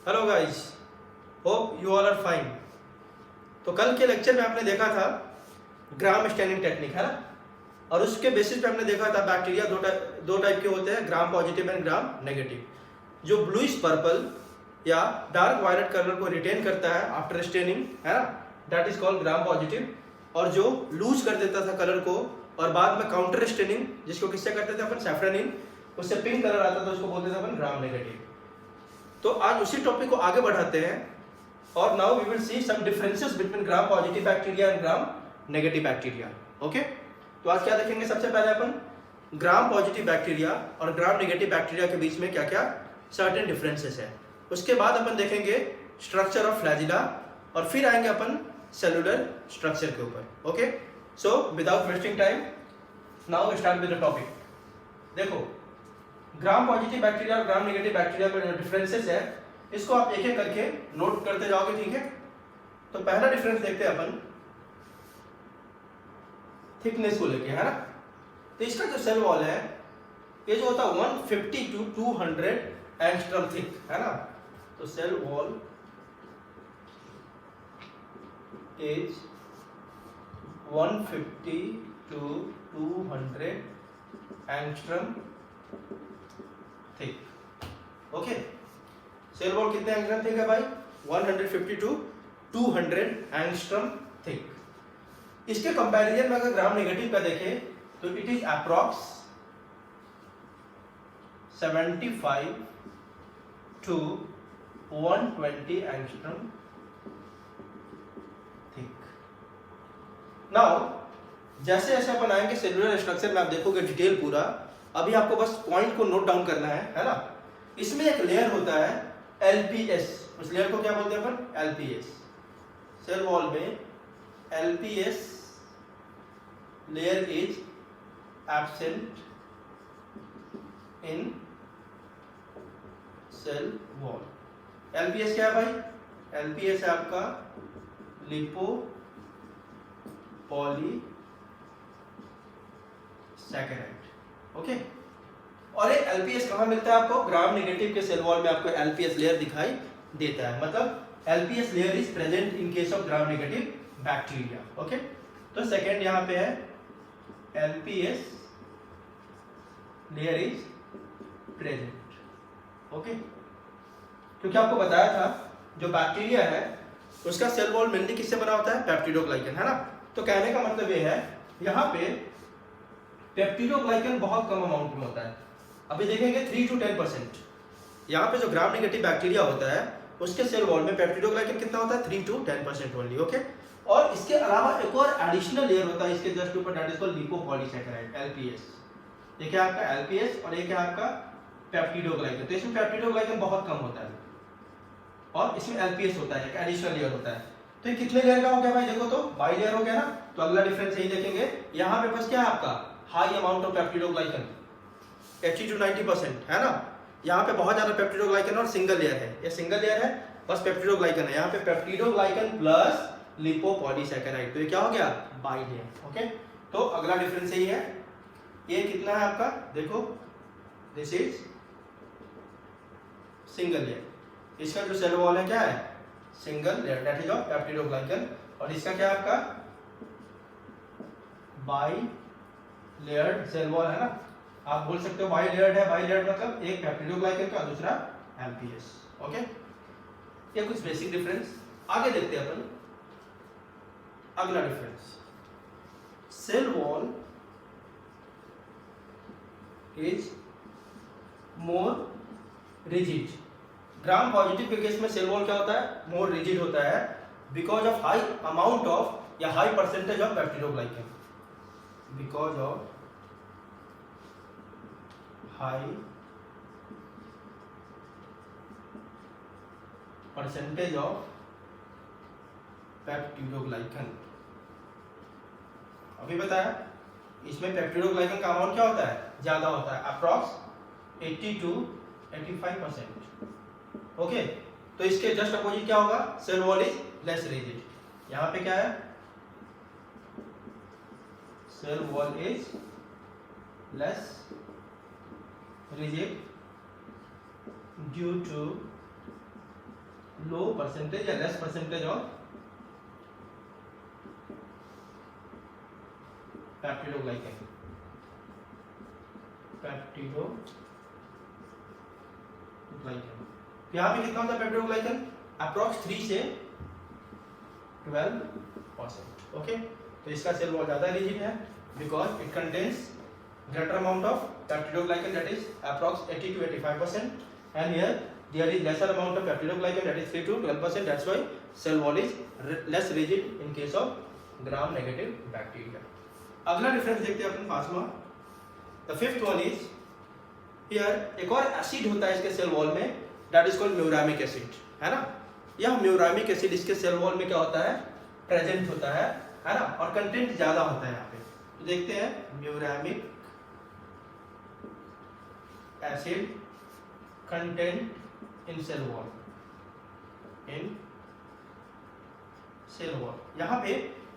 Hello guys, hope you all are fine. तो कल के लेक्चर में आपने देखा था ग्राम स्टैनिंग टेक्निक, है ना। और उसके बेसिस पे हमने देखा था बैक्टीरिया दो टाइप के होते हैं, gram positive and gram negative. जो ब्लूइश पर्पल या डार्क वायलेट कलर को रिटेन करता है आफ्टर स्टेनिंग, है ना, that is called gram positive. और जो लूज कर देता था कलर को और बाद में काउंटर स्टेनिंग, जिसको किससे करते थे अपन, सैफ्रनिन, उससे पिंक कलर आता था, उसको बोलते थे अपन ग्राम नेगेटिव। तो आज उसी टॉपिक को आगे बढ़ाते हैं और now we will see some differences between gram positive bacteria and gram negative bacteria. Okay, तो आज क्या देखेंगे? सबसे पहले अपन ग्राम पॉजिटिव बैक्टीरिया और ग्राम नेगेटिव बैक्टीरिया के बीच में क्या क्या सर्टेन डिफरेंसेस है। उसके बाद अपन देखेंगे स्ट्रक्चर ऑफ फ्लैजिला और फिर आएंगे अपन सेलुलर स्ट्रक्चर के ऊपर। Okay, so without wasting time now we start with the topic. देखो, ग्राम पॉजिटिव बैक्टीरिया और ग्राम नेगेटिव बैक्टीरिया में जो डिफरेंसेस है, इसको आप एक एक करके नोट करते जाओगे, ठीक है। तो पहला डिफरेंस देखते हैं अपन थिकनेस को लेके, है ना। तो इसका जो सेल वॉल है, ये जो होता है 150 to 200 एंगस्ट्रम थिक, है ना। तो cell wall is 150 to 200 angstrom thick. Okay, cell wall कितने एंगस्ट्रम थिक है भाई? 150 to 200 एंगस्ट्रम थिक। इसके कंपैरिजन में अगर ग्राम नेगेटिव का देखें तो it is approx 75 to 120 angstrom thick. Now जैसे जैसे अपन आएंगे सेलुलर स्ट्रक्चर में, आप देखोगे डिटेल पूरा। अभी आपको बस पॉइंट को नोट डाउन करना है ना। इसमें एक लेयर होता है एलपीएस, उस लेयर को क्या बोलते हैं अपन? एलपीएस। सेल वॉल में LPS layer is absent in cell wall. LPS क्या है भाई? एलपीएस है आपका लिपो पॉली सैकेराइड। ओके, और एक एलपीएस कहाँ मिलता है आपको? ग्राम नेगेटिव के सेल वॉल में आपको एलपीएस लेयर दिखाई देता है। मतलब LPS layer is present in case of gram negative bacteria. Okay, तो सेकेंड यहाँ पे है LPS layer is present. Okay, क्योंकि आपको बताया था जो बैक्टीरिया है उसका सेल वॉल मेनली किससे बना होता है? पेप्टिडोग्लाइकन, है ना। तो कहने का मतलब ये है, यहाँ पे पेप्टिडोग्लाइकन बहुत कम अमाउंट में होता है। अभी देखेंगे 3 to 10%। यहाँ पे जो ग्राम नेगेटिव बैक्टीरिया होता है उसके सेल वॉल में पेप्टिडोग्लाइकन कितना होता है? 3 to 10% ओनली। ओके, और इसके अलावा एक और एडिशनल लेयर होता है इसके जस्ट ऊपर, दैट इज कॉल्ड लिपोपॉलीसैकेराइड, एलपीएस। ये क्या आपका एलपीएस और ये क्या आपका पेप्टिडोग्लाइकन। तो इसमें पेप्टिडोग्लाइकन बहुत कम होता है और इसमें एलपीएस होता है, एक एडिशनल लेयर होता है। तो ये कितने लेयर का हो गया भाई? देखो तो बाई लेयर हो गया ना। तो अगला डिफरेंस यही देखेंगे, यहाँ पे बस क्या है आपका high amount of peptidoglycan 80 to 90%, है ना। यहाँ पे बहुत ज्यादा पेप्टिडोग्लाइकन और सिंगल लेयर है, ये सिंगल लेयर है, बस पेप्टिडोग्लाइकन है। यहाँ पे पेप्टिडोग्लाइकन प्लस लिपोपॉलीसैकेराइड, तो ये क्या हो गया? By layer. ओके, तो अगला डिफरेंस यही है। ये कितना है आपका? देखो, दिस इज सिंगल लेयर। इसका जो सेल वॉल है क्या है? Single layer, that is of peptidoglycan. और इसका क्या है आपका? बाई लेयर्ड सेल वॉल, है ना। आप बोल सकते हो बाई लेयर्ड है। बाई लेयर्ड मतलब एक पेप्टिडोग्लाइकन का, दूसरा एलपीएस। ओके, ये कुछ बेसिक डिफरेंस। आगे देखते हैं अपन अगला difference. Cell wall is more rigid. Gram positive के केस में सेल वॉल क्या होता है? मोर रिजिड होता है, because of high amount of या high percentage of peptidoglycan. Because of high percentage of peptidoglycan. अभी बताया इसमें पेप्टिडोग्लाइकन का अमाउंट क्या होता है? ज्यादा होता है, अप्रॉक्स 80 to 85%। ओके, तो इसके जस्ट अपोजिट क्या होगा? Cell wall is less rigid. यहाँ पे क्या है? Cell wall is less rigid due to low percentage या लेस परसेंटेज ऑफ पेप्टिडोग्लाइकन। यहाँ पे कितना होता है पेप्टिडोग्लाइकन? अप्रॉक्स 3 से 12%। ओके, तो इसका सेल वॉल ज्यादा रिजिड है because it contains greater amount of peptidoglycan, that is approx 80 to 85%, and here there is lesser amount of peptidoglycan, that is 3 to 12%. That's why cell wall is less rigid in case of gram negative bacteria. अगला difference देखते हैं अपन पास में। The fifth one is here एक और acid होता है इसके cell wall में, that is called muramic acid, है ना। यह म्यूरामिक एसिड इसके सेल वॉल में क्या होता है? प्रेजेंट होता है ना, और कंटेंट ज्यादा होता है यहाँ पे। तो देखते हैं muramic acid content in cell wall, यहाँ पे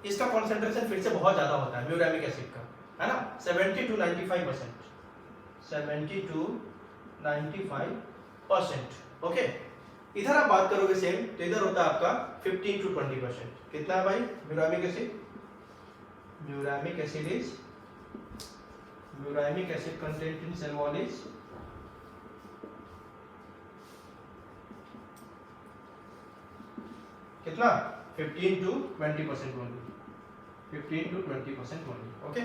इसका कॉन्सेंट्रेशन फिर से बहुत ज्यादा होता है म्यूरामिक एसिड का, है ना, 70 to 95%, 70 to 95%। ओके, इधर आप बात करोगे सेम, तो इधर होता है आपका 15 to 20%। कितना है भाई muramic acid? Muramic acid content in cell wall is कितना? 15 to 20% only, 15 to 20% only. Okay,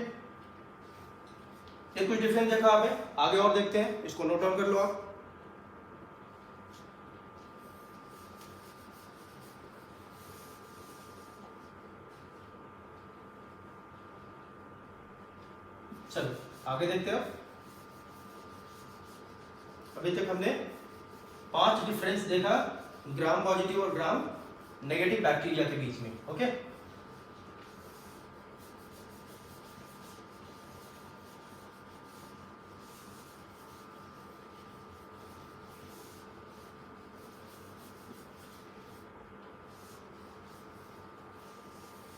ये कुछ डिफरेंस देखा आपने। आगे और देखते हैं, इसको नोट डाउन कर लो आप। चलो आगे देखते हैं। अभी तक हमने 5 डिफरेंस देखा ग्राम पॉजिटिव और ग्राम नेगेटिव बैक्टीरिया के बीच में। ओके,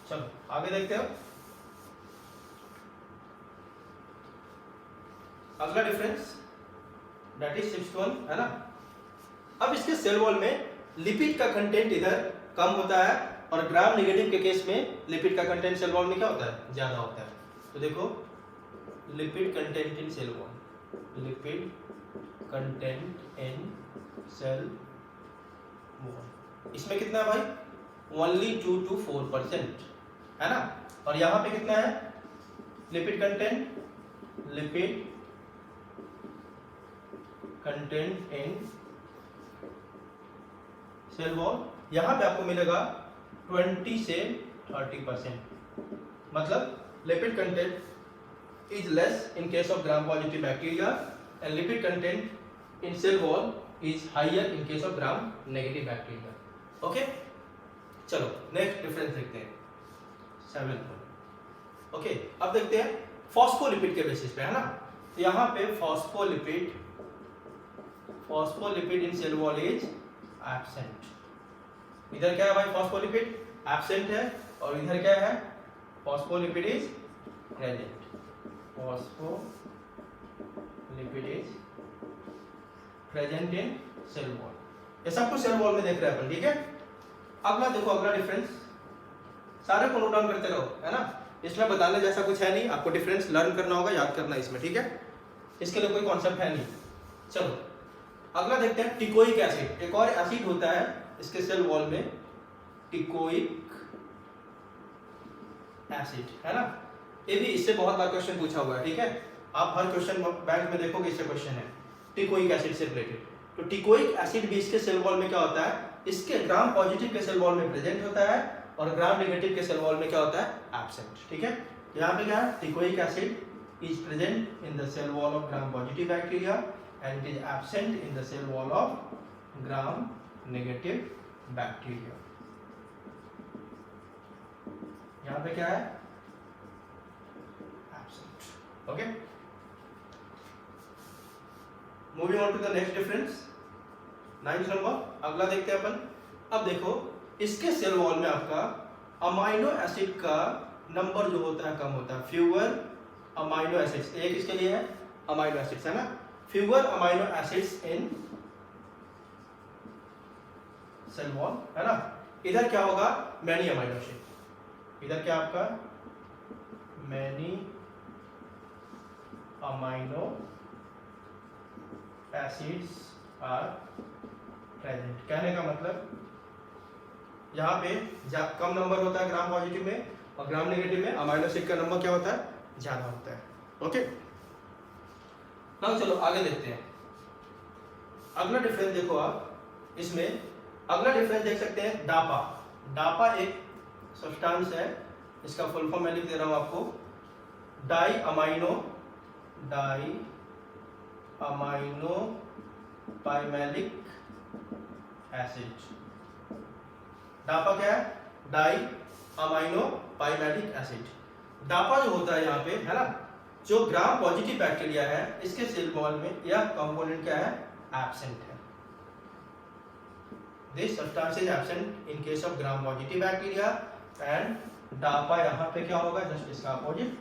चलो आगे देखते हैं। अगला difference that is 6th one, है ना। अब इसके सेल वॉल में लिपिड का कंटेंट इधर कम होता है, और ग्राम नेगेटिव के केस में लिपिड का कंटेंट सेल वॉल में क्या होता है? ज्यादा होता है। तो देखो lipid content in cell wall, lipid content in cell wall, इसमें कितना है भाई? ओनली 2 to 4%, है ना। और यहाँ पे कितना है lipid content? Lipid content in cell wall यहाँ पे आपको मिलेगा 20 से 30%। मतलब lipid content is less in case of gram positive bacteria and lipid content in cell wall is higher in case of gram negative bacteria. Okay, चलो next difference देखते हैं, 7th। Okay, अब देखते हैं फॉस्फोलिपिड के बेसिस पे, है ना। तो यहाँ पे phospholipid in cell wall is absent. इधर क्या है भाई? फॉस्फोलिपिड एब्सेंट है, और इधर क्या है? Phospholipid is present. Phospholipid is present in cell wall. ये सब कुछ सेल वॉल में देख रहे हैं अपन, ठीक है। अगला देखो, अगला डिफरेंस, सारे को नोट डाउन करते रहो, है ना। इसमें बताने जैसा कुछ है नहीं, आपको डिफरेंस लर्न करना होगा, याद करना इसमें, ठीक है। इसके लिए कोई कॉन्सेप्ट है नहीं। चलो अगला देखते हैं टिकोइक एसिड। एक और एसिड होता है इसके सेल वॉल में, टिकोइक एसिड, है ना। ये भी इससे बहुत बार क्वेश्चन पूछा हुआ है, ठीक है। आप हर क्वेश्चन बैंक में देखोगे इससे क्वेश्चन है टिकोइक एसिड से रिलेटेड। तो टिकोइक एसिड भी इसके सेल वॉल में क्या होता है? इसके ग्राम पॉजिटिव के सेल वॉल में प्रेजेंट होता है, और ग्राम नेगेटिव के सेल वॉल में क्या होता है? एब्सेंट, ठीक है। यहाँ पे क्या है? Teichoic acid is present in the cell wall of gram positive bacteria and it is absent in the cell wall of gram negative bacteria। यहाँ पे क्या है? absent। okay, moving on to the next difference, 9th number. अगला देखते हैं अपन। अब देखो इसके सेल वॉल में आपका अमाइनो एसिड का नंबर जो होता है कम होता है, फ्यूअर अमाइनो एसिड्स। एक इसके लिए है अमाइनो एसिड्स, है ना। फ्यूअर अमाइनो एसिड्स इन सेल वॉल, है ना। इधर क्या होगा, मैनी अमाइनो एसिड, इधर क्या आपका many amino acids are present. कहने का मतलब यहाँ पे कम नंबर होता है ग्राम पॉजिटिव में, और ग्राम नेगेटिव में अमाइनो एसिड का नंबर क्या होता है, ज्यादा होता है। ओके, नाउ चलो आगे देखते हैं। अगला डिफरेंस देखो आप, इसमें अगला डिफरेंस देख सकते हैं डापा। डापा एक सब्सटेंस है, इसका फुल फॉर्म मैं लिख दे रहा हूं आपको, डाई अमाइनो पाइमेलिक एसिड। डापा क्या है, डाई अमाइनो पाइमेलिक एसिड। डापा जो होता है यहाँ पे, है ना, जो ग्राम पॉजिटिव बैक्टीरिया है इसके सेल वॉल में यह कंपोनेंट क्या है, एब्सेंट है। This substance is absent in case of gram positive bacteria, and DAPA यहाँ पे क्या होगा, जस्ट इसका opposite,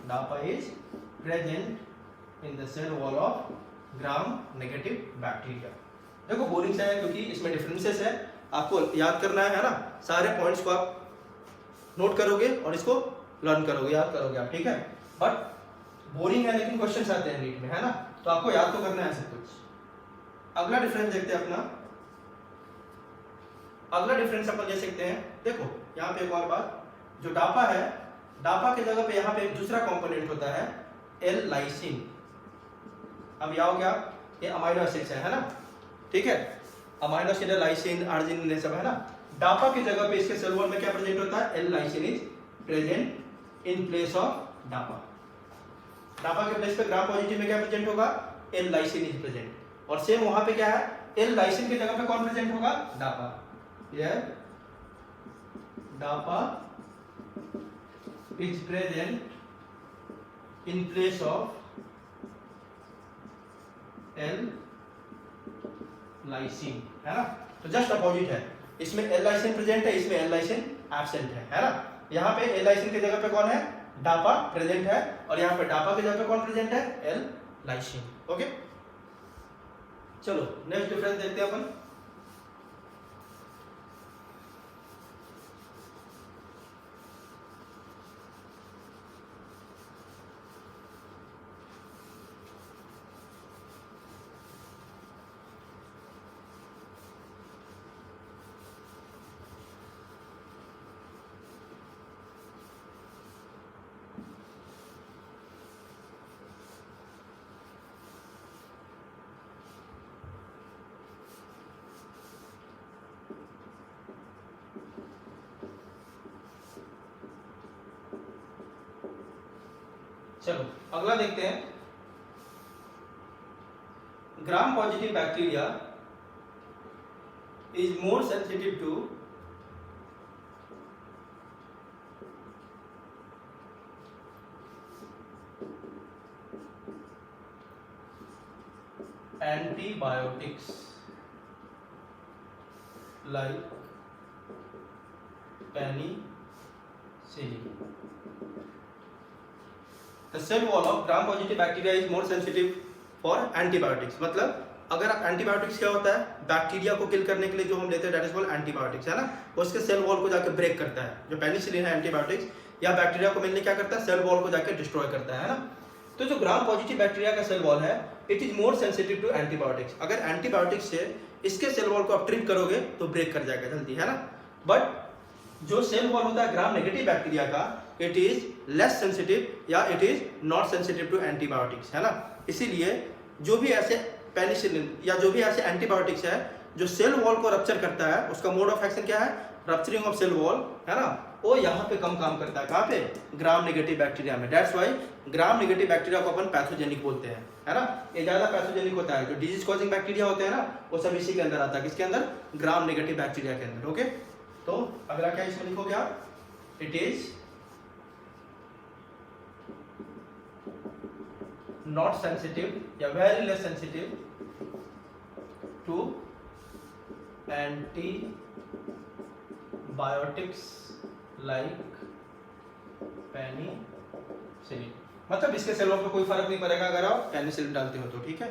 DAPA is present in the cell wall of gram negative bacteria. देखो बोरिंग सा है क्योंकि इसमें डिफरेंसेस है, आपको याद करना है ना, सारे पॉइंट्स को आप नोट करोगे और इसको लर्न करोगे, याद करोगे आप, ठीक है। बट बोरिंग है लेकिन क्वेश्चंस आते हैं नीट में, है ना, तो आपको याद तो करना है सब कुछ। अगला डिफरेंस देखते हैं अपना। अगला डिफरेंस अपन ले सकते हैं, देखो यहाँ पे एक और बात, जो डापा है, डापा की जगह पे यहाँ पे एक दूसरा कंपोनेंट होता है एल लाइसिन। अब यहाँ हो गया, ये अमाइनो एसिड्स है ना, ठीक है, अमाइनो एसिड लाइसिन अर्जिनिन ये सब है ना। डापा की जगह पे इसके सेल वॉल में क्या प्रेजेंट होता है, L lysine is present in place of DAPA. DAPA के प्लेस पे ग्राम पॉजिटिव में क्या प्रेजेंट होगा, एल लाइसिन इज प्रेजेंट, और सेम वहां पे क्या है, एल लाइसिन की जगह पे कौन प्रेजेंट होगा, DAPA. DAPA is present in place of L lysine, है ना। तो जस्ट अपोजिट है, इसमें एल लाइसिन प्रेजेंट है, इसमें एल लाइसिन एब्सेंट है ना। यहाँ पे एल लाइसिन की जगह पे कौन है, डापा प्रेजेंट है, और यहाँ पे डापा की जगह पे कौन प्रेजेंट है, एल लाइसिन। ओके, चलो नेक्स्ट डिफरेंस देखते हैं अपन। चलो अगला देखते हैं, gram positive bacteria is more sensitive to antibiotics like penicillin. The cell wall of gram positive bacteria is more sensitive for antibiotics। मतलब अगर आप एंटीबायोटिक्स क्या होता है, बैक्टीरिया को किल करने के लिए जो हम लेते हैं दैट इज कॉल्ड एंटीबायोटिक्स, है ना, उसके सेल वॉल को जाके ब्रेक करता है। जो पेनिसिलिन है एंटीबायोटिक्स, या बैक्टीरिया को मिलने क्या करता है, सेल वॉल को जाके डिस्ट्रॉय करता है ना। तो जो ग्राम पॉजिटिव बैक्टीरिया का सेल वॉल है, it is more sensitive to antibiotics. अगर एंटीबायोटिक्स से इसके सेल वॉल को आप ट्रिप करोगे तो ब्रेक कर जाएगा जल्दी, है ना। बट जो सेल वॉल होता है ग्राम नेगेटिव बैक्टीरिया का, इट इज लेस सेंसिटिव या it is not sensitive to antibiotics, है ना। इसीलिए जो भी ऐसे पेनिसिलिन या जो भी ऐसे एंटीबायोटिक्स है जो सेल वॉल को रप्चर करता है, उसका मोड ऑफ एक्शन क्या है, रप्चरिंग ऑफ सेल वॉल, है ना, वो यहाँ पे कम काम करता है। कहाँ पे, ग्राम नेगेटिव बैक्टीरिया में। That's why gram negative bacteria को अपन पैथोजेनिक बोलते हैं, है ना। ये ज्यादा पैथोजेनिक होता है, जो डिजीज कॉजिंग बैक्टीरिया होते हैं ना, वो सब इसी के अंदर आता है। किसके अंदर, ग्राम नेगेटिव बैक्टीरिया के अंदर। ओके, तो अगला क्या इसमें लिखोगे आप, इट इज not sensitive या very less sensitive to antibiotics like penicillin। मतलब इसके सेल वॉल पे कोई फर्क नहीं पड़ेगा अगर आप पेनिसिलिन डालते हो तो, ठीक है।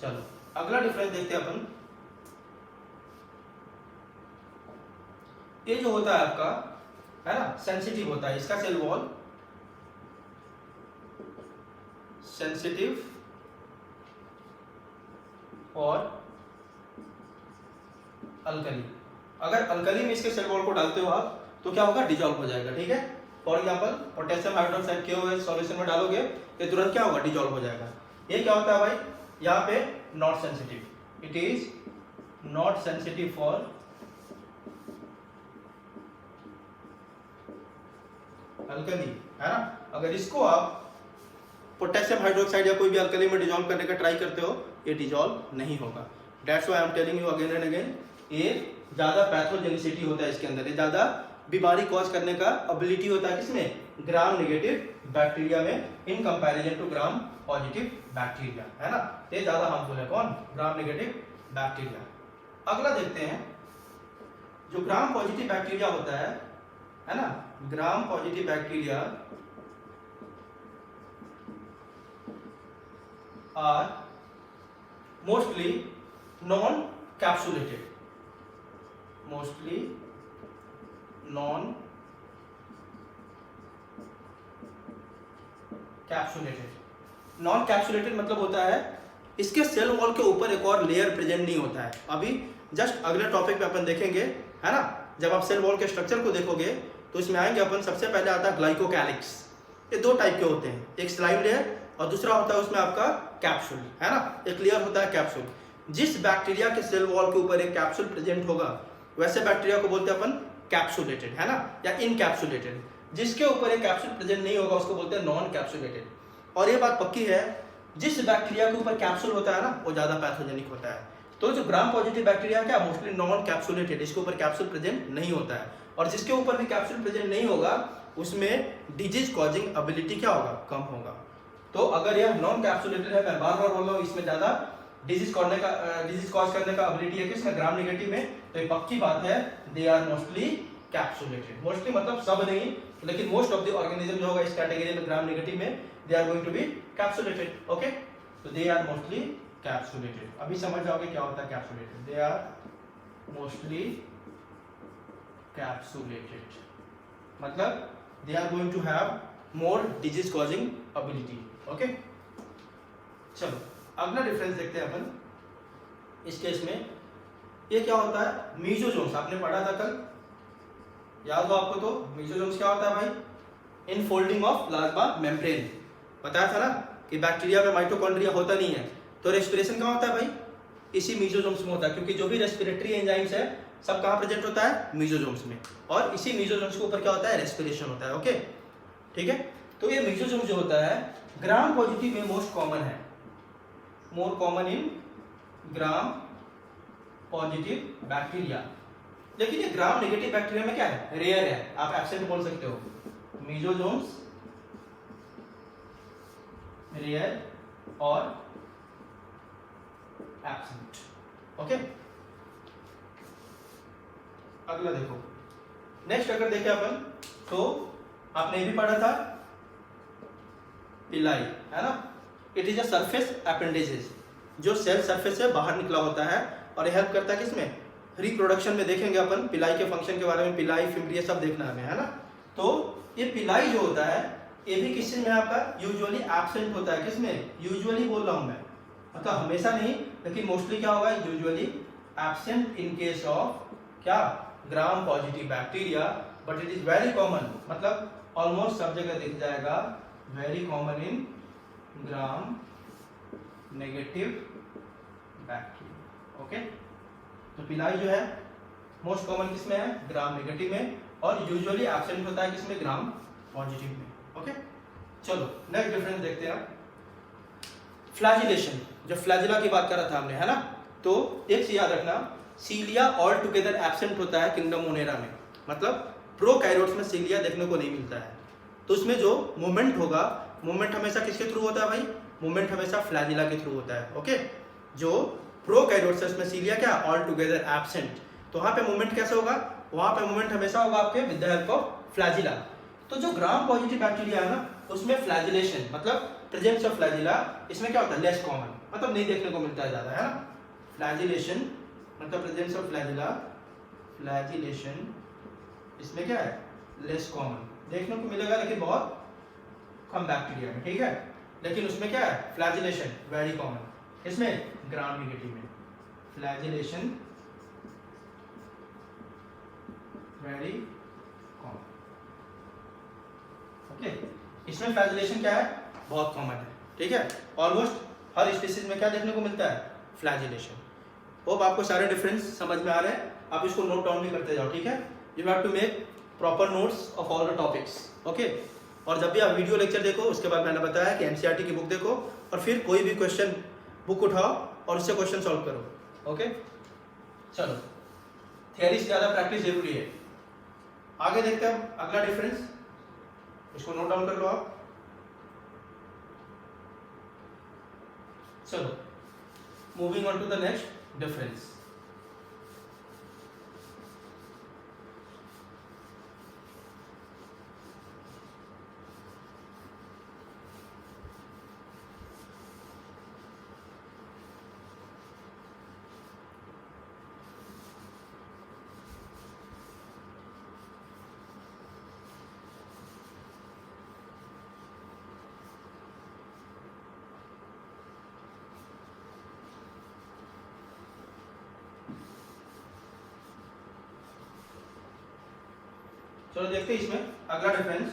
चलो अगला डिफरेंस देखते हैं अपन। ये जो होता है आपका, है ना, सेंसिटिव होता है, इसका सेल वॉल सेंसिटिव और अल्कली। अगर अल्कली में इसके सेल वॉल को डालते हो आप तो क्या होगा, डिजॉल्व हो जाएगा। ठीक है, for example potassium hydroxide KOH solution में डालोगे ये तुरंत क्या होगा, डिजॉल्व हो जाएगा। ये क्या होता है भाई, यहाँ पे not sensitive, it is not sensitive for alkali, है ना। अगर इसको आप पोटेशियम हाइड्रोक्साइड या कोई भी अल्कली में डिजॉल्व करने का ट्राई करते हो, ये डिजॉल्व नहीं होगा। That's why I am telling you again and again, ये ज्यादा पैथोजेनिसिटी होता है इसके अंदर, ये ज्यादा बीमारी कॉज करने का एबिलिटी होता है किसमें, ग्राम नेगेटिव बैक्टीरिया में, in comparison to gram positive bacteria, है ना। ये ज्यादा हार्मफुल है, कौन, ग्राम नेगेटिव बैक्टीरिया। अगला देखते हैं, जो ग्राम पॉजिटिव बैक्टीरिया होता है ना, gram positive bacteria are mostly non-capsulated, mostly non-capsulated। non-capsulated मतलब होता है इसके सेल वॉल के ऊपर एक और लेयर प्रेजेंट नहीं होता है। अभी जस्ट अगले टॉपिक पे अपन देखेंगे, है ना, जब आप सेल वॉल के स्ट्रक्चर को देखोगे तो इसमें आएंगे अपन। सबसे पहले आता है ग्लाइकोकैलिक्स। ये दो टाइप के होते हैं, एक स्लाइम लेयर और दूसरा होता है उसमें आपका कैप्सूल, है ना, एक लेयर होता है कैप्सूल। जिस बैक्टीरिया के सेल वॉल के ऊपर एक कैप्सूल प्रेजेंट होगा वैसे बैक्टीरिया को बोलते हैं अपन कैप्सुलेटेड, है ना, या इनकैप्सुलेटेड। जिसके ऊपर एक कैप्सूल प्रेजेंट नहीं होगा उसको बोलते हैं नॉन कैप्सुलेटेड। और ये बात पक्की है, जिस बैक्टीरिया के ऊपर कैप्सूल होता है ना वो ज्यादा पैथोजेनिक होता है। तो जो ग्राम पॉजिटिव बैक्टीरिया क्या, मोस्टली नॉन कैप्सुलेटेड, इसके ऊपर कैप्सूल प्रेजेंट नहीं होता है। और जिसके ऊपर भी कैप्सूल प्रेजेंट नहीं होगा उसमें डिजीज कॉजिंग एबिलिटी क्या होगा, कम होगा। तो अगर यह नॉन कैप्सुलेटेड है, मैं बार बार बोल रहा हूँ, इसमें ज्यादा डिजीज कॉज करने का एबिलिटी है किसका, ग्राम नेगेटिव में, तो ये पक्की बात है, they are mostly capsulated. Mostly मतलब सब नहीं, लेकिन मोस्ट ऑफ द ऑर्गेनिज्म जो होगा इस कैटेगरी में ग्राम नेगेटिव में, they are going to be capsulated. Okay, तो दे आर मोस्टली कैप्सुलेटेड। अभी समझ जाओगे क्या होता है capsulated, they are mostly capsulated मतलब they are going to have more disease causing ability. Okay, चलो अगला डिफरेंस देखते हैं अपन इस केस में। ये क्या होता है, मीजोजोम्स, आपने पढ़ा था कल, याद हो आपको। तो मीजोजोम्स क्या होता है भाई, इनफोल्डिंग ऑफ प्लाज्मा मेम्ब्रेन। बताया था ना कि बैक्टीरिया में माइटोकॉन्ड्रिया होता नहीं है, तो रेस्पिरेशन कहाँ होता है भाई, इसी मीजोजोम्स में होता है। क्योंकि जो भी रेस्पिरेटरी एंजाइम्स है सब कहाँ प्रेजेंट होता है, मीजोजोम्स में, और इसी मीजोजोम्स के ऊपर क्या होता है, रेस्पिरेशन होता है। ओके, ठीक है। तो ये मीजोजोम जो होता है ग्राम पॉजिटिव में मोस्ट कॉमन है, more common in gram positive bacteria. लेकिन ये ग्राम नेगेटिव बैक्टीरिया में क्या है, रेयर है, आप एब्सेंट बोल सकते हो। मीजोजोम्स रेयर और एब्सेंट। ओके, अगला देखो, नेक्स्ट अगर देखें अपन तो आपने ये भी पढ़ा था पिलाई, है ना। It is a surface appendages, जो सेल सरफेस से बाहर निकला होता है और ये हेल्प करता है किसमें, रिप्रोडक्शन में। देखेंगे अपन पिलाई के फंक्शन के बारे में, पिलाई, फिम्ब्रिया सब देखना हमें, है ना। तो ये पिलाई जो होता है ये भी किस चीज में आपका यूजुअली एब्सेंट होता है, किसमें, यूजुअली बोल रहा हूं मैं, मतलब हमेशा नहीं, लेकिन मोस्टली क्या होगा, usually absent in case of क्या, gram positive bacteria, but it is very common, मतलब ऑलमोस्ट सब जगह दिख जाएगा, very common in gram negative bacteria. Okay, तो पिलाई जो है मोस्ट कॉमन किसमें है, ग्राम नेगेटिव में, और यूजुअली एब्सेंट होता है किसमें, ग्राम पॉजिटिव में। ओके, चलो नेक्स्ट डिफरेंस देखते हैं। फ्लैजिलेशन, जो फ्लैजिला की बात कर रहा था हमने, है ना। तो एक चीज याद रखना, सीलिया ऑल टुगेदर एब्सेंट होता है किंगडम मोनेरा में, मतलब प्रोकैरियोट्स में सीलिया देखने को नहीं मिलता है। तो उसमें जो मूवमेंट होगा, मूवमेंट हमेशा किसके थ्रू होता है भाई, मूवमेंट हमेशा फ्लैजिला के थ्रू होता है। ओके, जो प्रोकैरियोट्स है उसमें सीलिया क्या, ऑल टुगेदर एब्सेंट। तो वहां पे मूवमेंट कैसे होगा, वहां पे मूवमेंट हमेशा होगा आपके with the help of flagella. तो जो ग्राम पॉजिटिव बैक्टीरिया है ना उसमें फ्लैजिलेशन मतलब प्रेजेंस ऑफ फ्लैजिला, इसमें क्या होता है, लेस कॉमन, मतलब नहीं देखने को मिलता है ज्यादा, है ना। फ्लैजिलेशन मतलब प्रेजेंस ऑफ फ्लैजिला, फ्लैजिलेशन इसमें क्या है, लेस कॉमन देखने को मिलेगा, लेकिन बहुत कम बैक्टीरिया में, ठीक है। लेकिन उसमें क्या है, फ्लैजिलेशन वेरी कॉमन, इसमें ग्राम नेगेटिव में फ्लैजिलेशन वेरी कॉमन, ओके। इसमें फ्लैजिलेशन क्या है, बहुत कॉमन है, ठीक है। ऑलमोस्ट हर स्पीसीज में क्या देखने को मिलता है, फ्लैजिलेशन। होप आपको सारे डिफरेंस समझ में आ रहे हैं, आप इसको नोट डाउन भी करते जाओ, ठीक है। You have to make proper notes of all the topics, okay. और जब भी आप वीडियो लेक्चर देखो उसके बाद मैंने बताया कि एनसीईआरटी की बुक देखो और फिर कोई भी क्वेश्चन बुक उठाओ और उससे क्वेश्चन सॉल्व करो, ओके। चलो, थियरी से ज़्यादा प्रैक्टिस जरूरी है। आगे देखते हैं अगला डिफरेंस, इसको नोट डाउन कर लो आप। चलो, moving on to the next difference. चलो देखते हैं इसमें अगला difference,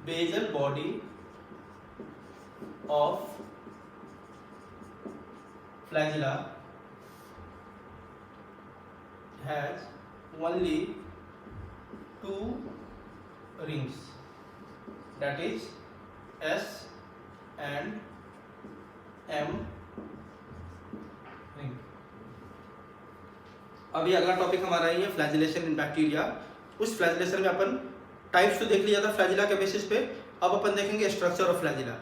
basal body of flagella has only 2 rings, that is S and M ring। अभी अगला टॉपिक हमारा ये फ्लैजिलेशन इन बैक्टीरिया। उस फ्लैजिलेशन में अपन टाइप्स तो देख लिया था फ्लैजिला के बेसिस पे, अब अपन देखेंगे स्ट्रक्चर ऑफ फ्लैजिला।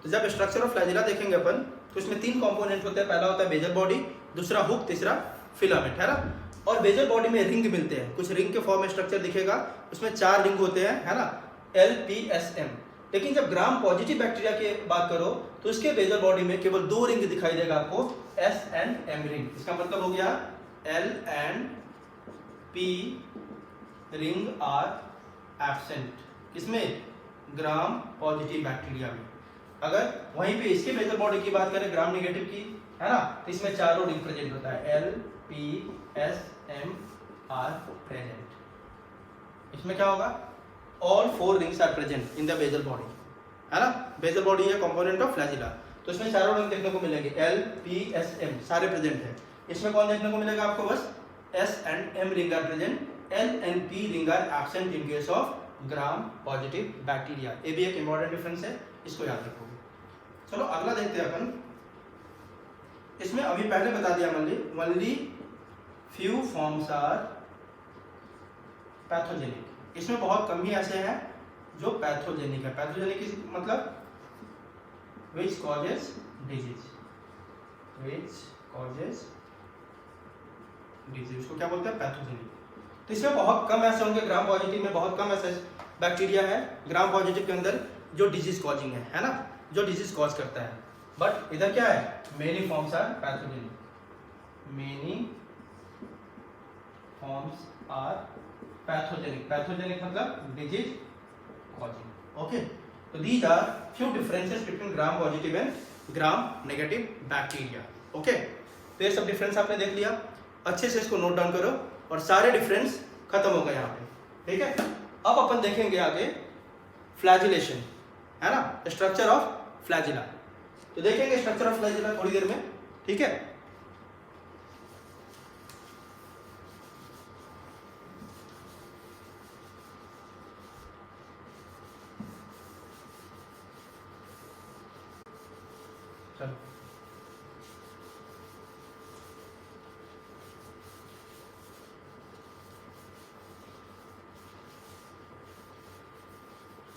तो जब स्ट्रक्चर ऑफ फ्लैजिला देखेंगे अपन तो इसमें 3 कंपोनेंट होते हैं, पहला होता है बेजल बॉडी, दूसरा हुक, तीसरा फिलामेंट, है ना। और बेजल बॉडी में रिंग मिलते हैं, कुछ रिंग के फॉर्म में स्ट्रक्चर दिखेगा, उसमें 4 रिंग होते हैं, है ना, LPSM। लेकिन जब ग्राम पॉजिटिव बैक्टीरिया की बात करो तो उसके बेजल बॉडी में केवल 2 रिंग दिखाई देगा आपको, S and M रिंग। इसका मतलब हो गया L and P ring are absent, किसमें, ग्राम पॉजिटिव बैक्टीरिया में। अगर वहीं पे इसके बेजल बॉडी की बात करें ग्राम नेगेटिव की, है ना, तो इसमें चारों रिंग प्रेजेंट होता है, L P S M R present. इसमें क्या होगा, all 4 rings are present in the basal body, है ना। बेजल बॉडी है कंपोनेंट ऑफ फ्लैजिला, तो इसमें चारों रिंग देखने को मिलेंगे, L P S M सारे प्रेजेंट है। इसमें कौन देखने को मिलेगा आपको, बस S and M ring are present, L and P ring are absent in case of gram positive bacteria. ये भी एक इंपॉर्टेंट डिफरेंस है, इसको याद रखोगे। चलो अगला देखते हैं अपन। इसमें अभी पहले बता दिया only few forms are pathogenic. इसमें बहुत कम ही ऐसे हैं जो पैथोजेनिक है। पैथोजेनिक मतलब which causes disease, which causes disease, उसको क्या बोलते हैं, पैथोजेनिक। तो इसमें बहुत कम ऐसे होंगे, ग्राम पॉजिटिव में बहुत कम ऐसे बैक्टीरिया है ग्राम पॉजिटिव के अंदर जो डिजीज कॉजिंग है ना, जो डिजीज कॉज करता है। बट इधर क्या है, many forms are pathogenic, many forms are pathogenic. Pathogenic मतलब डिजीज कॉजिंग, ओके। तो these are few differences between gram positive and gram negative bacteria, okay. तो ये सब डिफरेंस आपने देख लिया, अच्छे से इसको नोट डाउन करो और सारे डिफरेंस खत्म हो गए यहाँ पे, ठीक है। अब अपन देखेंगे आगे फ्लैजिलेशन, है ना, स्ट्रक्चर ऑफ फ्लैजिला। तो देखेंगे स्ट्रक्चर ऑफ फ्लैजिला थोड़ी देर में, ठीक है। चलो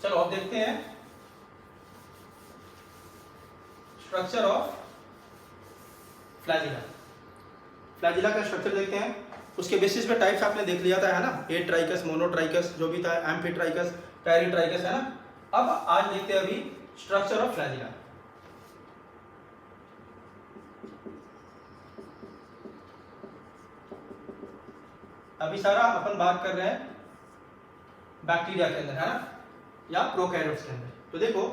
चलो अब देखते हैं स्ट्रक्चर ऑफ फ्लैजिला। फ्लैजिला का स्ट्रक्चर देखते हैं, उसके बेसिस पे टाइप्स आपने देख लिया था, है ना, एट्राइकस, मोनोट्राइकस, जो भी था, एम्फीट्राइकस, पैरीट्राइकस, है ना। अब आज देखते हैं अभी स्ट्रक्चर ऑफ फ्लैजिला। अभी सारा अपन बात कर रहे हैं बैक्टीरिया के अंदर, है ना, या प्रोकैरियोट्स के अंदर। तो देखो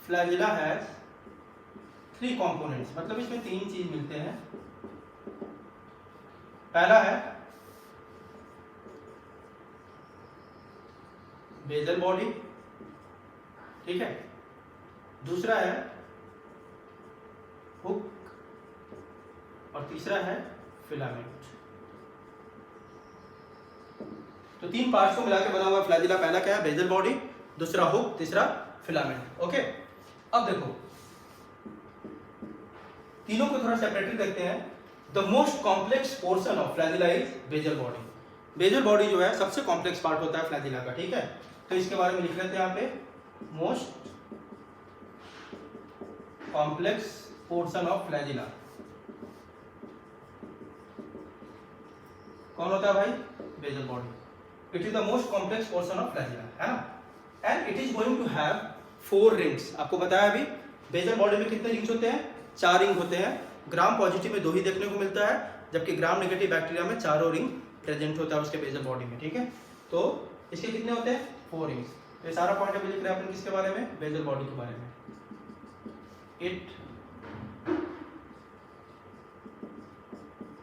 फ्लैजिला हैज 3 कंपोनेंट्स, मतलब इसमें 3 चीज मिलते हैं। पहला है बेसल बॉडी, ठीक है, दूसरा है हुक, और तीसरा है फिलामेंट। तो 3 पार्ट्स को मिलाकर बना हुआ फ्लैजिला। पहला क्या है? बेसल बॉडी, दूसरा हुक, तीसरा फिलामेंट। ओके, अब देखो तीनों को थोड़ा सेपरेट करते हैं। The most complex portion of flagella is basal body. Basal body जो है सबसे कॉम्प्लेक्स पार्ट होता है फ्लैजिला का, ठीक है। तो इसके बारे में लिख लेते हैं यहाँ पे, most complex portion of flagella. कौन होता है भाई? Basal body. It is the most complex portion of flagella, है ना। And it is going to have 4 rings. आपको बताया अभी बेसल बॉडी में कितने रिंग्स होते हैं? 4 रिंग होते हैं। ग्राम पॉजिटिव में 2 ही देखने को मिलता है, जबकि ग्राम नेगेटिव बैक्टीरिया में 4 रिंग प्रेजेंट होता है उसके बेसल बॉडी में, ठीक है। तो इसके कितने होते हैं? 4 रिंग्स। ये सारा पॉइंट अभी लिख रहे हैं अपन किसके बारे में? बेसल बॉडी के बारे में। It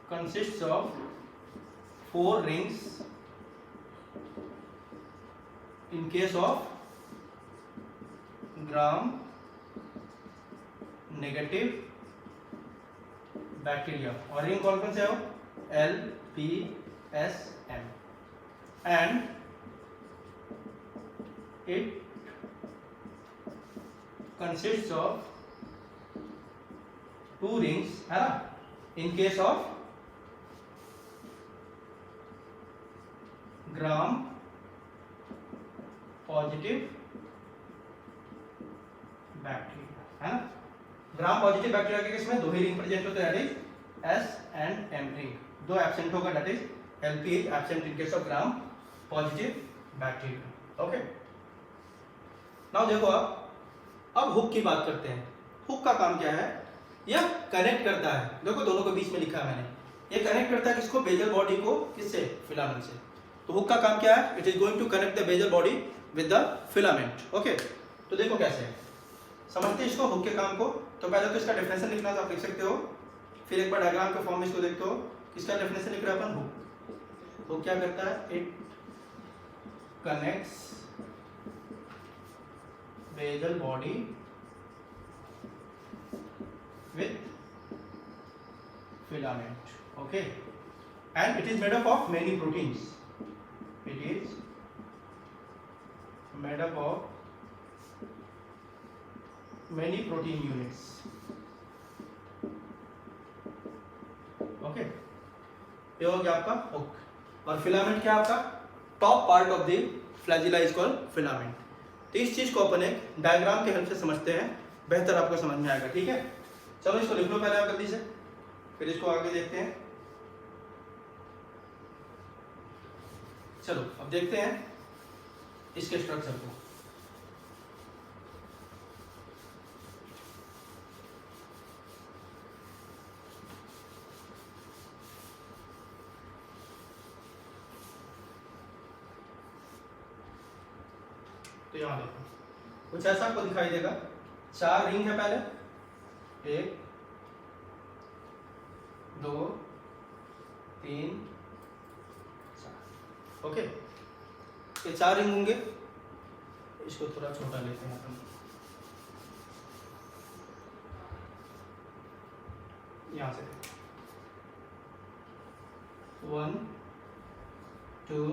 consists of 4 rings in case of gram negative bacteria. और रिंग कौन कौन से हो? L, P, S, M। And it consists of 2 rings, है ना, in case of gram positive bacteria, है ना। ग्राम पॉजिटिव बैक्टीरिया के केस में 2 ही रिंग प्रेजेंट होते हैं, that is S and M ring. 2 absent होगा, that is LP is absent in case of gram positive bacteria. Okay, now देखो अब हुक की बात करते हैं। हुक का काम क्या है? यह कनेक्ट करता है, देखो दोनों के बीच में लिखा है मैंने, ये कनेक्ट करता है किसको? बेसल बॉडी को, किससे? फिलामेंट से। तो हुक का काम क्या है? It is going to connect the basal body with the filament. Okay, तो देखो कैसे समझते हैं इसको, हुक के काम को। तो पहले तो इसका डेफिनेशन लिखना, तो आप लिख सकते हो, फिर एक बार डायग्राम के फॉर्म में इसको देखते हो। किसका डेफिनेशन लिख रहे हैं अपन? हुक। हुक क्या करता है? It connects basal body with filament, okay, and it is made up of many proteins. It is made up of many protein units, okay। ये हो गया आपका हुक। और फिलामेंट क्या आपका? Top part of the flagella is called filament. तो इस चीज को अपन एक डायग्राम के हेल्प से समझते हैं, बेहतर आपको समझ में आएगा, ठीक है। चलो इसको लिख लो पहले आप जल्दी से, फिर इसको आगे देखते हैं। चलो अब देखते हैं इसके स्ट्रक्चर को। तो यहां देखो कुछ ऐसा आपको दिखाई देगा। 4 रिंग है पहले, 1 2 3 4, ओके। ये 4 रिंग होंगे। इसको थोड़ा छोटा लेते हैं अपन, यहां से 1 2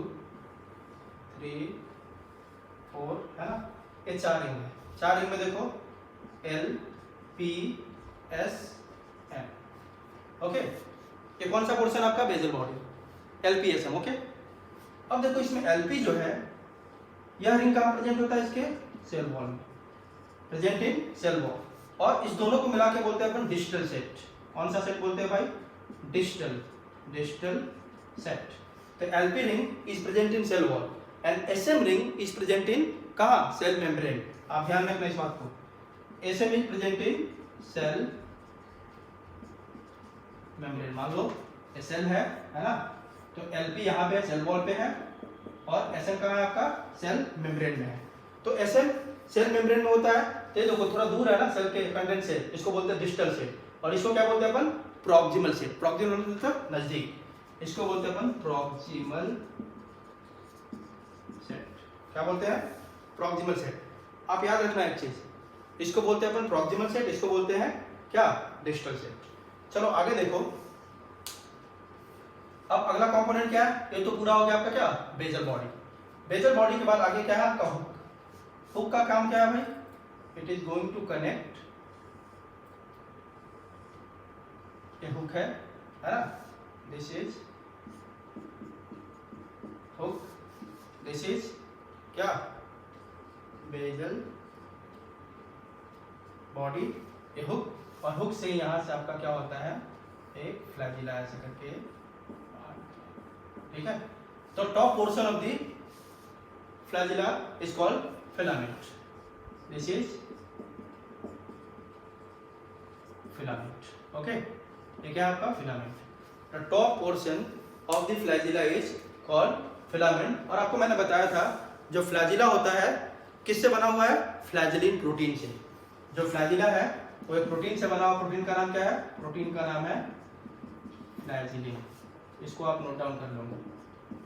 3 4, है ना। ये 4 रिंग है। 4 रिंग में देखो L P S M, okay. ये कौन सा पोर्शन आपका? Basal body, LPSM, okay. अब देखो इसमें LP जो है, यह रिंग कहाँ प्रेजेंट होता है? इसके सेल वॉल में, प्रेजेंट इन सेल वॉल। और इस दोनों को मिला के बोलते हैं अपन डिस्टल सेट। कौन सा सेट बोलते हैं भाई? Distal set. तो LP ring is present in cell wall and SM ring is present in कहाँ? Cell membrane. आप ध्यान रखना इस बात को, SM is present in cell membrane. मान लो ये सेल है ना, तो LP यहाँ पे सेल वॉल पे है और SM कहाँ है आपका, सेल मेम्ब्रेन में है। तो SM सेल मेम्ब्रेन में होता है, तो ये देखो थोड़ा दूर है ना सेल के कंटेंट से, इसको बोलते हैं डिस्टल सेट, और इसको क्या बोलते हैं अपन, प्रॉक्सिमल सेट। प्रॉक्सिमल मतलब नजदीक, इसको बोलते हैं अपन प्रॉक्सिमल सेट। क्या बोलते हैं, प्रॉक्सिमल सेट। आप याद रखना एक चीज, इसको बोलते हैं अपन प्रॉक्सिमल सेट, इसको बोलते हैं क्या, डिस्टल सेट। चलो आगे देखो, अब अगला कंपोनेंट क्या है, ये तो पूरा हो गया आपका क्या, बेजल बॉडी। बेजल बॉडी के बाद आगे क्या है आपका हुक। हुक का काम क्या है भाई, it is going to connect, ये हुक है ना, this is hook, this is क्या, बेजल बॉडी, ये हुक, और हुक से यहां से आपका क्या होता है, एक फ्लैजिला ऐसे करके, ठीक है। तो top portion of the flagella is called filament, this is filament, okay. ये क्या है आपका filament, the top portion of the flagella is called filament. और आपको मैंने बताया था जो फ्लैजिला होता है किससे बना हुआ है, फ्लैजिलिन प्रोटीन से। जो फ्लैजिला है वो एक प्रोटीन से बना हुआ, प्रोटीन का नाम क्या है, प्रोटीन का नाम है फ्लैजिलिन। इसको आप नोट डाउन कर लो,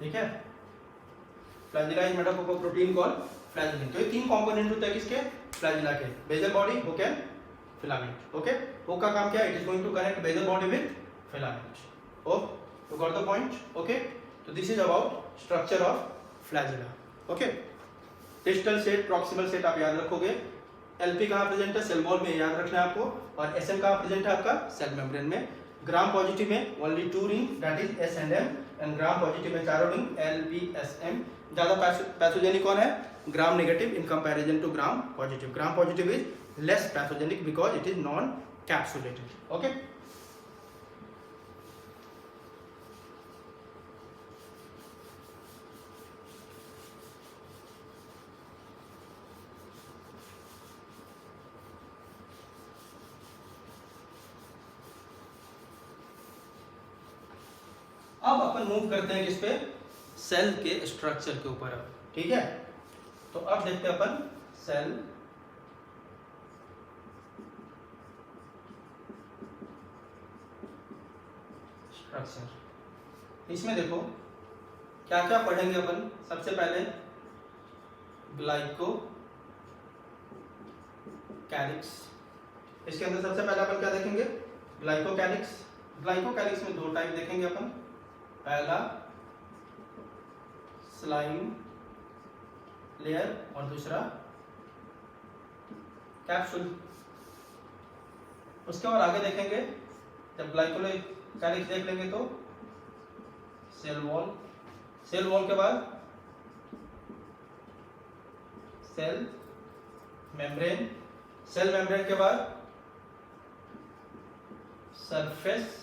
ठीक है। Flagella is made up of a protein called flagellin. तो ये तीन कंपोनेंट होते हैं किसके, फ्लैजिला के, basal body, hook and filament, okay. Hook का काम क्या है, it is going to connect basal body with filament. Okay, you got the point, okay. तो this is about structure of flagella, okay. Distal set, proximal set आप याद रखोगे। LP कहाँ present है, सेल वॉल में, याद रखना है आपको। और SM कहाँ प्रेजेंट है आपका, सेल मेम्ब्रेन में। ग्राम पॉजिटिव में only 2 ring, that is S and M, and gram positive में चारों रिंग LPSM। ज्यादा पैथोजेनिक कौन है, gram negative in comparison to gram positive. Gram positive is less pathogenic because it is non capsulated, okay. अब अपन move करते हैं किस पे, सेल के स्ट्रक्चर के ऊपर, ठीक है। तो अब देखते हैं अपन सेल स्ट्रक्चर। इसमें देखो क्या क्या पढ़ेंगे अपन। सबसे पहले ग्लाइको कैलिक्स, इसके अंदर सबसे पहले अपन क्या देखेंगे, ग्लाइको कैलिक्स। ग्लाइको कैलिक्स में 2 टाइप देखेंगे अपन, पहला स्लाइम लेयर और दूसरा कैप्सूल। उसके बाद आगे देखेंगे, जब ग्लाइको कैलिक्स देख लेंगे तो सेल वॉल, सेल वॉल के बाद सेल मेम्ब्रेन, सेल मेम्ब्रेन के बाद सरफेस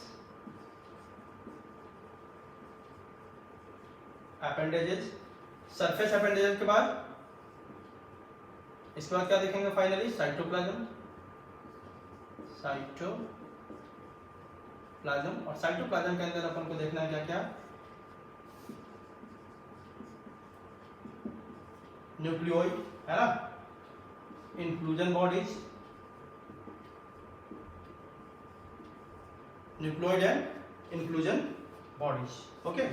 अपेंडेजेस, सरफेस अपेंडेजेस के बाद इसके बाद क्या देखेंगे फाइनली, साइटोप्लाज्म, साइटोप्लाज्म। और साइटोप्लाज्म के अंदर अपन को देखना है क्या क्या, न्यूक्लियोइड है ना, inclusion bodies, nucleoid and inclusion bodies, okay.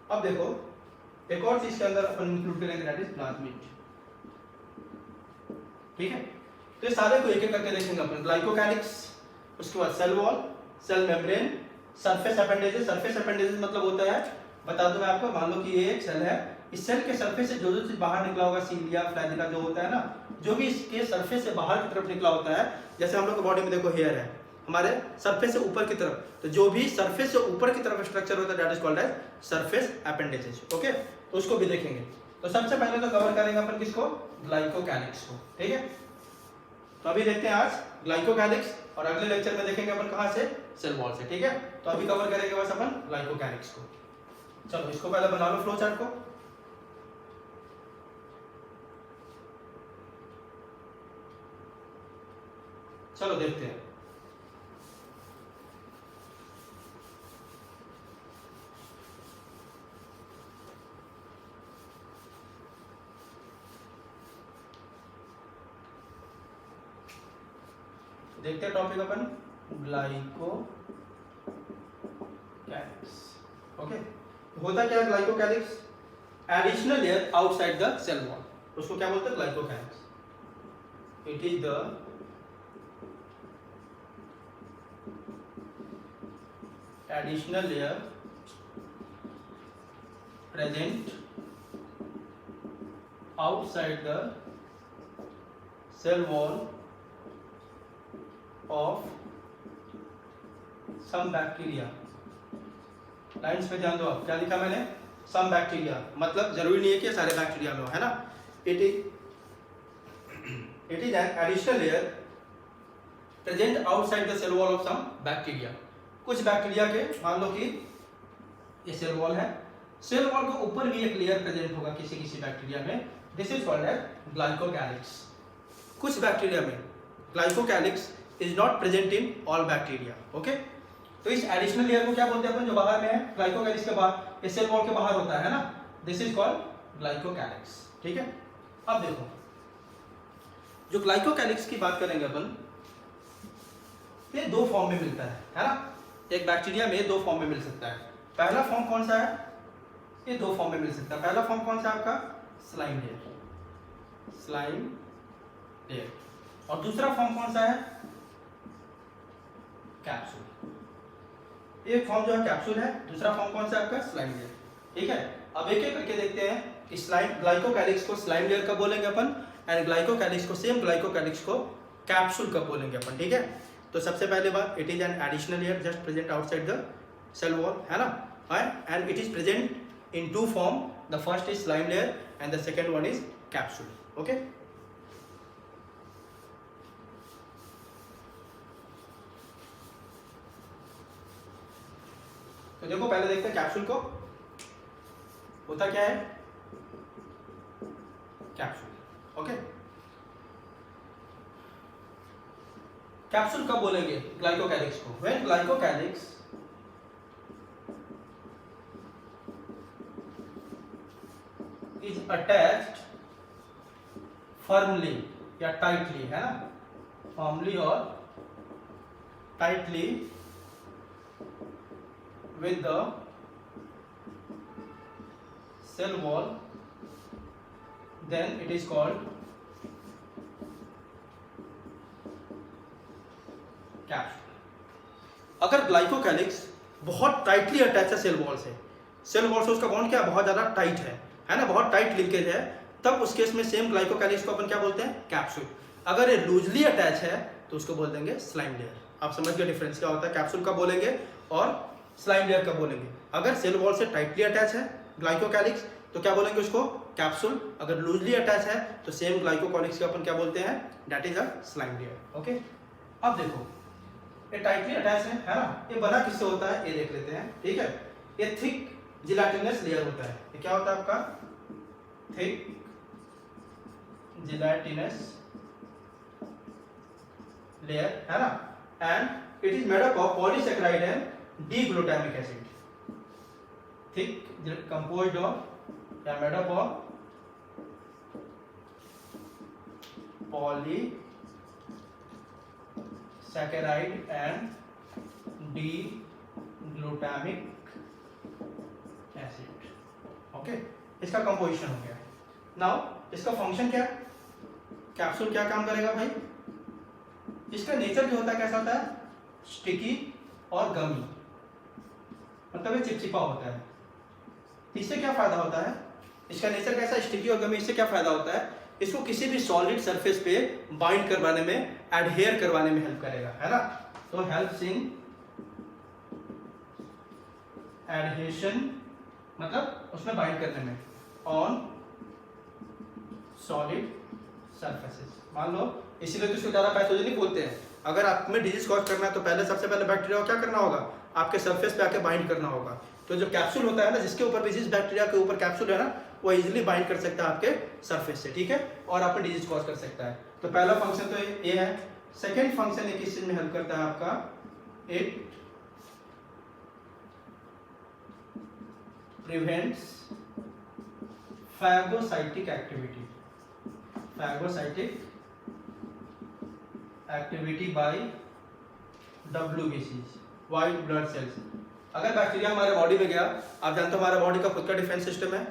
अब देखो एक और चीज के अंदर अपन इंक्लूड करेंगे, दैट इज प्लाज्मिड, ठीक है। तो ये सारे को एक एक करके देखेंगे अपन। ग्लाइकोकैलिक्स, उसके बाद cell wall, cell membrane, surface appendages. Surface appendages मतलब होता है, बता दूं मैं आपको, मान लो कि ये एक सेल है, इस सेल के सरफेस से जो जो चीज बाहर निकला होगा, सीलिया फ्लैजिला जो होता है ना, जो भी इसके सरफेस से बाहर की तरफ निकला होता है, जैसे हम लोग के बॉडी में देखो हेयर है, हमारे सरफेस से ऊपर की तरफ, तो जो भी सरफेस से ऊपर की तरफ स्ट्रक्चर होता है that is called as surface appendages, okay. तो उसको भी देखेंगे। तो सबसे पहले तो कवर करेंगे अपन किसको, ग्लाइकोकैलिक्स को, ठीक है। तो अभी देखते हैं आज ग्लाइकोकैलिक्स, और अगले लेक्चर में देखेंगे अपन कहां से, सेल वॉल से, ठीक है। तो अभी कवर करेंगे बस अपन ग्लाइकोकैलिक्स को। चलो इसको पहले बना लो फ्लो चार्ट को। चलो देखते हैं। देखते हैं टॉपिक अपन ग्लाइकोकैलिक्स। ओके, होता क्या है glycocalyx? Additional layer outside the cell wall, उसको क्या बोलते हैं? Glycocalyx. It is the additional layer present outside the cell wall of some bacteria. Lines पे ध्यान दो आप, क्या लिखा मैंने? सम बैक्टीरिया, मतलब जरूरी नहीं है कि सारे बैक्टीरिया में हो, है ना। It is an additional layer present outside the cell wall of some bacteria. कुछ बैक्टीरिया के, मान लो कि ये सेल वॉल है, सेल वॉल के ऊपर भी एक लेयर प्रेजेंट होगा किसी किसी बैक्टीरिया में, this is called as glycocalyx. कुछ बैक्टीरिया में glycocalyx is not present in all bacteria. Okay, तो इस एडिशनल लेयर को क्या बोलते हैं अपन, जो बाहर में है ग्लाइकोकैलिक्स के बाहर, ये सेल वॉल के बाहर होता है ना, दिस इज कॉल्ड ग्लाइकोकैलिक्स। ठीक है, अब देखो जो ग्लाइकोकैलिक्स की बात करेंगे अपन, ये दो फॉर्म में मिलता है ना। एक बैक्टीरिया में दो फॉर्म में मिल सकता है। पहला फॉर्म कौन सा है? ये दो फॉर्म में मिल सकता है। पहला फॉर्म कौन सा है आपका? Slime layer, slime layer. और दूसरा फॉर्म कौन सा है? कैप्सूल। एक फॉर्म जो है कैप्सूल है, दूसरा फॉर्म कौन सा है आपका? Slime layer. ठीक है, अब एक एक करके देखते हैं कि स्लाइम ग्लाइकोकैलिक्स को स्लाइम लेयर कब बोलेंगे अपन, एंड ग्लाइकोकैलिक्स को, सेम ग्लाइकोकैलिक्स को कैप्सूल कब बोलेंगे अपन। ठीक है, तो सबसे पहले बात, it is an additional layer just present outside the cell wall, है ना, and it is present in two form, the first is slime layer and the second one is capsule. Okay, तो देखो पहले देखते हैं कैप्सूल को, होता क्या है कैप्सूल। ओके, कैप्सूल कब बोलेंगे ग्लाइकोकैलिक्स को? When glycocalyx is attached firmly या टाइटली, है ना, फर्मली और tightly with the cell wall, then it is called capsule. अगर ग्लाइकोकैलिक्स बहुत टाइटली अटैच है सेल वॉल से, सेल वॉल से उसका बॉन्ड क्या बहुत ज्यादा टाइट है ना, बहुत टाइट लिंकेज है, तब उस केस में सेम ग्लाइकोकैलिक्स को अपन क्या बोलते हैं? कैप्सूल। अगर ये लूजली अटैच है तो उसको बोल देंगे स्लाइम लेयर। आप समझ गए डिफरेंस क्या होता है, कैप्सूल का बोलेंगे और स्लाइम लेयर का बोलेंगे। अगर सेल वॉल से टाइटली अटैच है ग्लाइकोकैलिक्स तो क्या बोलेंगे उसको? कैप्सूल। अगर लूजली अटैच है तो सेम ग्लाइकोकैलिक्स का अपन क्या बोलते हैं? That is a slime layer. Okay, अब देखो ये टाइटली अटैच है ना, ये बना किससे होता है ये देख लेते हैं। ठीक है, ये थिक जिलेटिनस लेयर होता है। ये क्या होता है आपका? थिक जिलेटिनस लेयर, है ना, and it is made up of polysaccharide and D-glutamic acid, thick composed of या made up of polysaccharide and D-glutamic acid। Okay, इसका कंपोजिशन हो गया। नाउ इसका फंक्शन क्या? कैप्सूल क्या काम करेगा भाई? इसका नेचर जो होता है कैसा होता है? स्टिकी और गमी, मतलब ये चिपचिपा होता है। इससे क्या फायदा होता है? इसका नेचर कैसा? स्टिकी और गमी। इससे क्या फायदा होता है? इसको किसी भी सॉलिड सरफेस पे बाइंड करवाने में, एडहेयर करवाने में हेल्प करेगा, है ना। तो हेल्प्स इन एडहेशन, मतलब उसमें बाइंड करने में, ऑन सॉलिड सरफेसेस। मान लो, इसीलिए तो इसको ज्यादा पैथोजेनिक बोलते हैं। अगर आप में डिजीज कॉज करना है तो पहले सबसे पहले बैक्टीरिया को क्या करना होगा? आपके सरफेस पे आके बाइंड करना होगा। तो जो कैप्सूल होता है ना, जिसके ऊपर भी, जिस बैक्टीरिया के ऊपर कैप्सूल है ना, वो इजीली बाइंड कर सकता है आपके सरफेस से। ठीक है, और आप में डिजीज कॉज कर सकता है। तो पहला फंक्शन तो ये है। सेकेंड फंक्शन ये किस चीज में हेल्प करता है आपका? It prevents phagocytic activity, phagocytic activity by WBCs, white blood cells. अगर बैक्टीरिया हमारे बॉडी में गया, आप जानते हो हमारा बॉडी का खुद का डिफेंस सिस्टम है,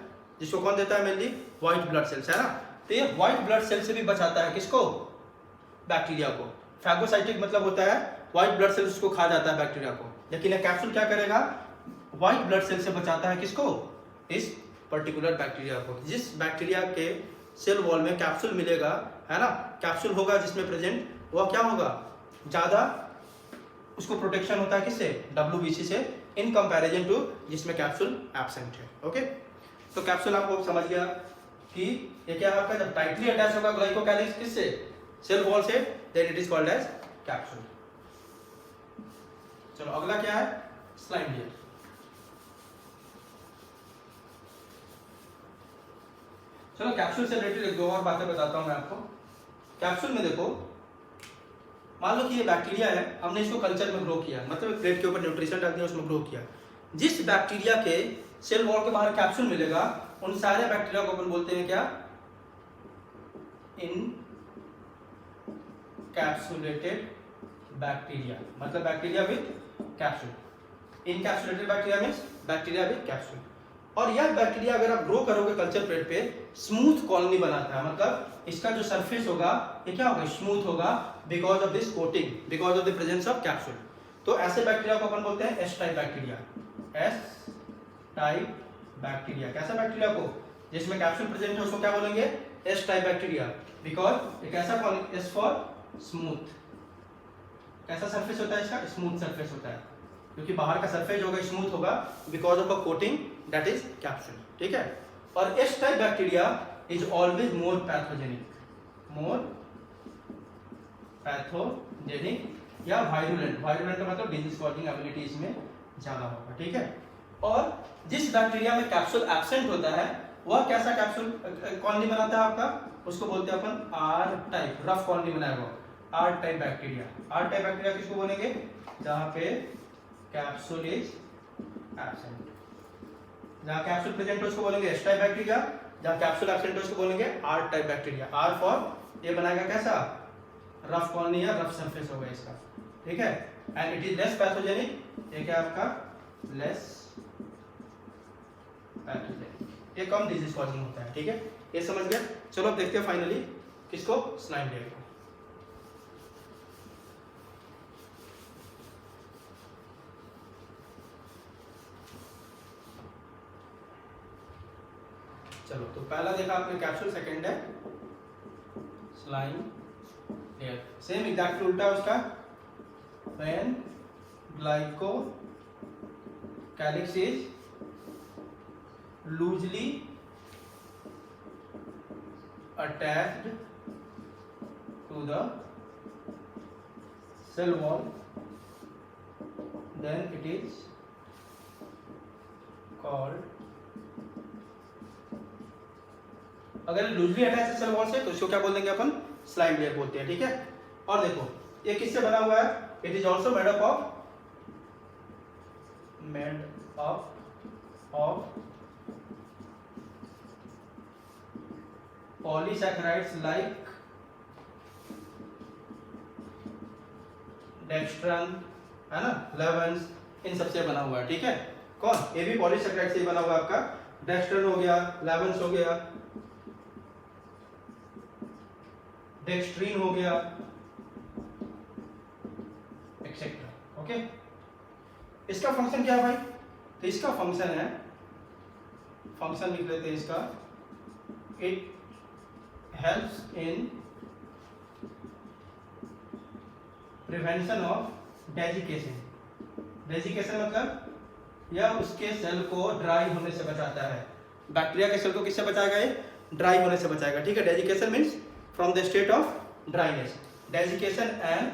जिसको कौन देता है? मेनली व्हाइट ब्लड सेल्स, है ना। तो ये व्हाइट ब्लड सेल से भी बचाता है किसको? बैक्टीरिया को। फैगोसाइटिक मतलब होता है व्हाइट ब्लड सेल्स को खा जाता है बैक्टीरिया को, लेकिन ये कैप्सूल क्या करेगा? व्हाइट ब्लड सेल से बचाता है किसको? इस पर्टिकुलर बैक्टीरिया को। जिस बैक्टीरिया के सेल वॉल में कैप्सूल मिलेगा, है ना, कैप्सूल होगा जिसमें प्रेजेंट, वह क्या होगा? ज्यादा उसको प्रोटेक्शन होता है किससे? WBC से, इन कंपैरिजन टू जिसमें कैप्सूल एब्सेंट है। ओके, तो कैप्सूल आपको समझ गया कि ये क्या है आपका? जब टाइटली अटैच होगा ग्लाइकोकैलिक्स किससे? सेल वॉल से, then it is called as capsule. चलो अगला क्या है? Slime layer. चलो कैप्सूल से रिलेटेड एक दो और बातें बताता हूं मैं आपको। कैप्सूल में देखो, मान लो कि ये बैक्टीरिया है, हमने इसको कल्चर में ग्रो किया, मतलब प्लेट के ऊपर न्यूट्रिशन डाल दिया, उसमें ग्रो किया। जिस बैक्टीरिया के सेल वॉल के बाहर कैप्सूल मिलेगा, उन सारे बैक्टीरिया को अपन बोलते हैं क्या? इनकैप्सुलेटेड बैक्टीरिया, मतलब bacteria with capsule. Encapsulated bacteria means bacteria with capsule. और यह बैक्टीरिया अगर आप ग्रो करोगे कल्चर प्लेट पे, स्मूथ कॉलोनी बनाता है, मतलब इसका जो सरफेस होगा ये क्या होगा? स्मूथ होगा, because of this coating, because of the presence of capsule. तो ऐसे बैक्टीरिया को अपन बोलते हैं S type bacteria. S type bacteria. कैसा बैक्टीरिया को? जिसमें कैप्सूल प्रेजेंट है उसको क्या बोलेंगे? एस टाइप बैक्टीरिया, बिकॉज एक ऐसा कॉलोनी, एस फॉर स्मूथ। कैसा सरफेस होता है इसका? स्मूथ सरफेस होता है, क्योंकि बाहर का सरफेस होगा स्मूथ होगा, because of a coating that is capsule. ठीक है। और S type bacteria is always more pathogenic, more pathogenic या वायरुलेंट। वायरुलेंट का मतलब डिजीज कॉजिंग एबिलिटी इसमें ज्यादा होगा। ठीक है। और जिस बैक्टीरिया में कैप्सूल एब्सेंट होता है, वह कैसा कैप्सूल कॉलोनी बनाता है आपका? उसको बोलते हैं अपन आर टाइप, रफ कॉलोनी बनाएगा, R type bacteria. R type bacteria किसको बोलेंगे? जहां पे कैप्सूल इज एब्सेंट। जहां कैप्सूल प्रेजेंट है उसको बोलेंगे एस टाइप बैक्टीरिया, जहां कैप्सूल एब्सेंट है उसको बोलेंगे R type bacteria. R for ये बनाएगा कैसा? रफ कॉलोनी या रफ सरफेस होगा इसका। ठीक है। And it is less pathogenic. ये क्या आपका? लेस पैथोजेनिक, ये कम डिजीज कॉजिंग होता है। ठीक है, ये समझ गया। चलो अब देखते हैं फाइनली किसको? स्लाइम लेयर को। चलो तो पहला देखा आपने कैप्सूल, सेकंड है स्लाइम लेयर। सेम एग्जैक्टली उल्टा है उसका। When glycocalyx is loosely attached to the cell wall, then it is called, अगर लूजली अटैच है सेल वॉल से तो इसको क्या बोल देंगे अपन? स्लाइम लेयर बोलते हैं। ठीक है। और देखो ये किससे बना हुआ है? It is also made up of polysaccharides like dextran, है ना, लेवन्स, इन सबसे बना हुआ है। ठीक है। कौन? ये भी पॉलीसैकेराइड से ही बना हुआ है आपका। डेक्स्ट्रन हो गया, लेवन्स हो गया, डेक्स्ट्रीन हो गया, एक्सेट्रा। ओके। इसका फंक्शन क्या है भाई? तो इसका फंक्शन है, फंक्शन लिख लेते हैं इसका, it helps in prevention of desiccation। desiccation मतलब यह उसके सेल को ड्राई होने से बचाता है। बैक्टीरिया के सेल को किससे बचाएगा? ये ड्राई होने से बचाएगा। ठीक है। desiccation means from the state of dryness। desiccation and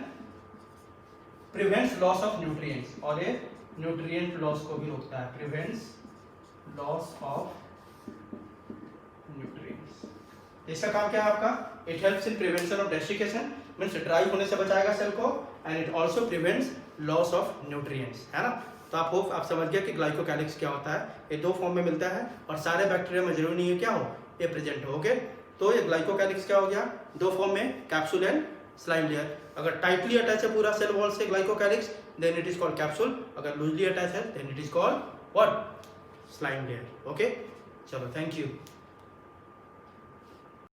prevents loss of nutrients, और ये nutrient loss को भी रोकता है। prevents loss of nutrients। इसका काम क्या है आपका? It helps in prevention of desiccation, means dry होने से बचाएगा सेल को, and it also prevents loss of nutrients, है ना। तो आप समझ गए कि ग्लाइकोकैलिक्स क्या होता है। ये दो फॉर्म में मिलता है और सारे बैक्टीरिया में जरूरी नहीं है क्या हो? ये प्रेजेंट हो। ओके। तो ये ग्लाइकोकैलिक्स क्या हो गया? दो फॉर्म में, कैप्सूल एंड स्लाइम लेयर। अगर टाइटली अटैच है पूरा सेल वॉल से glycocalyx, then it is called capsule. अगर लूजली अटैच है then it is called what? Slime layer. Okay, चलो थैंक यू।